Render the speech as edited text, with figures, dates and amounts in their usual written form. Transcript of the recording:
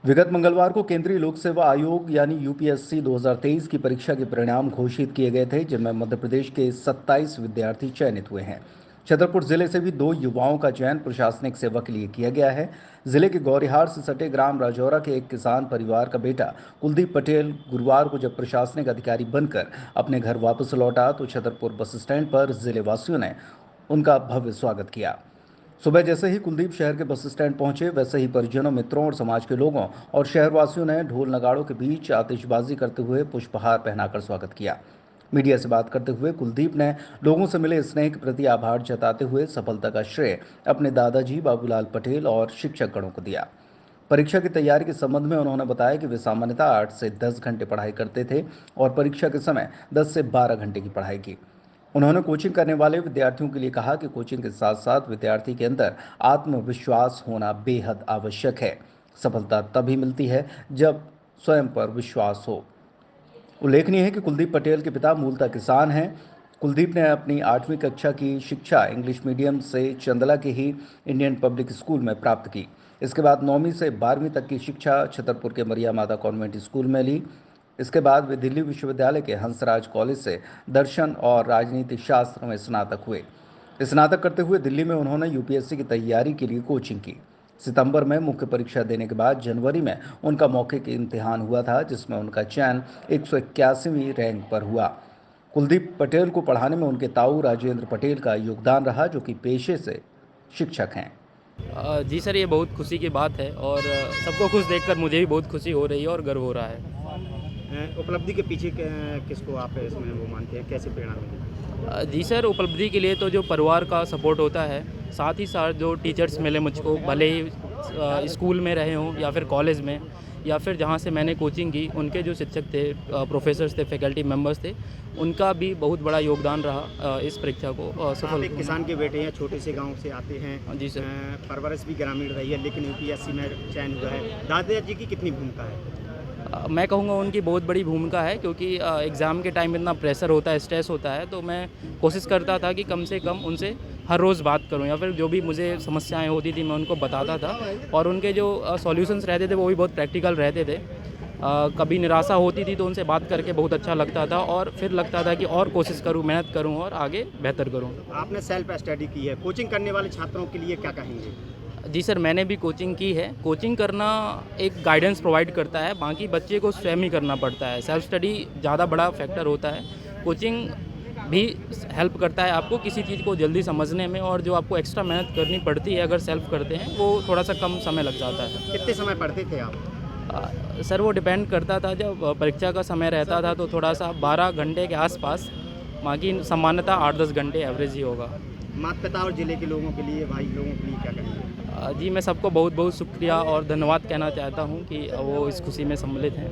विगत मंगलवार को केंद्रीय लोक सेवा आयोग यानी यूपीएससी 2023 की परीक्षा के परिणाम घोषित किए गए थे, जिनमें मध्य प्रदेश के 27 विद्यार्थी चयनित हुए हैं। छतरपुर जिले से भी 2 युवाओं का चयन प्रशासनिक सेवा के लिए किया गया है। जिले के गौरिहार से सटे ग्राम राजौरा के एक किसान परिवार का बेटा कुलदीप पटेल गुरुवार को जब प्रशासनिक अधिकारी बनकर अपने घर वापस लौटा तो छतरपुर बस स्टैंड पर जिले वासियों ने उनका भव्य स्वागत किया। सुबह जैसे ही कुलदीप शहर के बस स्टैंड पहुंचे, वैसे ही परिजनों, मित्रों और समाज के लोगों और शहरवासियों ने ढोल नगाड़ों के बीच आतिशबाजी करते हुए पुष्पहार पहनाकर स्वागत किया। मीडिया से बात करते हुए कुलदीप ने लोगों से मिले स्नेह के प्रति आभार जताते हुए सफलता का श्रेय अपने दादाजी बाबूलाल पटेल और शिक्षकगणों को दिया। परीक्षा की तैयारी के संबंध में उन्होंने बताया कि वे सामान्यतः 8 से 10 घंटे पढ़ाई करते थे और परीक्षा के समय 10 से 12 घंटे की पढ़ाई की। उन्होंने कोचिंग करने वाले विद्यार्थियों के लिए कहा कि कोचिंग के साथ साथ विद्यार्थी के अंदर आत्मविश्वास होना बेहद आवश्यक है। सफलता तभी मिलती है जब स्वयं पर विश्वास हो। उल्लेखनीय है कि कुलदीप पटेल के पिता मूलतः किसान हैं। कुलदीप ने अपनी 8वीं कक्षा की शिक्षा इंग्लिश मीडियम से चंदला के ही इंडियन पब्लिक स्कूल में प्राप्त की। इसके बाद 9वीं से 12वीं तक की शिक्षा छतरपुर के मरिया माता कॉन्वेंट स्कूल में ली। इसके बाद वे दिल्ली विश्वविद्यालय के हंसराज कॉलेज से दर्शन और राजनीति शास्त्र में स्नातक हुए। स्नातक करते हुए दिल्ली में उन्होंने यूपीएससी की तैयारी के लिए कोचिंग की। सितंबर में मुख्य परीक्षा देने के बाद जनवरी में उनका मौखिक इम्तिहान हुआ था, जिसमें उनका चयन 181वीं रैंक पर हुआ। कुलदीप पटेल को पढ़ाने में उनके ताऊ राजेंद्र पटेल का योगदान रहा, जो कि पेशे से शिक्षक हैं। जी सर, ये बहुत खुशी की बात है और सबको खुश देखकर मुझे भी बहुत खुशी हो रही है और गर्व हो रहा है। उपलब्धि के पीछे किसको आप इसमें वो मानते हैं, कैसे प्रेरणा मिली? जी सर, उपलब्धि के लिए तो जो परिवार का सपोर्ट होता है, साथ ही साथ जो टीचर्स मिले मुझको, भले ही स्कूल में रहे हों या फिर कॉलेज में या फिर जहाँ से मैंने कोचिंग की, उनके जो शिक्षक थे, प्रोफेसर्स थे, फैकल्टी मेंबर्स थे, उनका भी बहुत बड़ा योगदान रहा इस परीक्षा को सफल। आप एक किसान के बेटे हैं, छोटे से गांव से आते हैं। जी सर। परवरिश भी ग्रामीण रही है, लेकिन यूपीएससी में चयन हुआ है। दादाजी की कितनी भूमिका है? मैं कहूँगा उनकी बहुत बड़ी भूमिका है, क्योंकि एग्ज़ाम के टाइम इतना प्रेशर होता है, स्ट्रेस होता है, तो मैं कोशिश करता था कि कम से कम उनसे हर रोज़ बात करूं या फिर जो भी मुझे समस्याएं होती थी मैं उनको बताता था और उनके जो सॉल्यूशंस रहते थे वो भी बहुत प्रैक्टिकल रहते थे। कभी निराशा होती थी तो उनसे बात करके बहुत अच्छा लगता था और फिर लगता था कि और कोशिश करूं, मेहनत करूं और आगे बेहतर करूं। आपने सेल्फ स्टडी की है, कोचिंग करने वाले छात्रों के लिए क्या कहेंगे? जी सर, मैंने भी कोचिंग की है। कोचिंग करना एक गाइडेंस प्रोवाइड करता है, बाकी बच्चे को स्वयं ही करना पड़ता है। सेल्फ स्टडी ज़्यादा बड़ा फैक्टर होता है। कोचिंग भी हेल्प करता है आपको किसी चीज़ को जल्दी समझने में, और जो आपको एक्स्ट्रा मेहनत करनी पड़ती है अगर सेल्फ करते हैं, वो थोड़ा सा कम समय लग जाता है। कितने समय पढ़ते थे आप? सर वो डिपेंड करता था। जब परीक्षा का समय रहता था तो थोड़ा सा 12 घंटे के आसपास, बाकी सामान्यतः 8-10 घंटे एवरेज ही होगा। माता पिता और जिले के लोगों के लिए, भाई लोगों के लिए क्या कहेंगे? जी, मैं सबको बहुत बहुत शुक्रिया और धन्यवाद कहना चाहता हूँ कि वो इस खुशी में सम्मिलित हैं।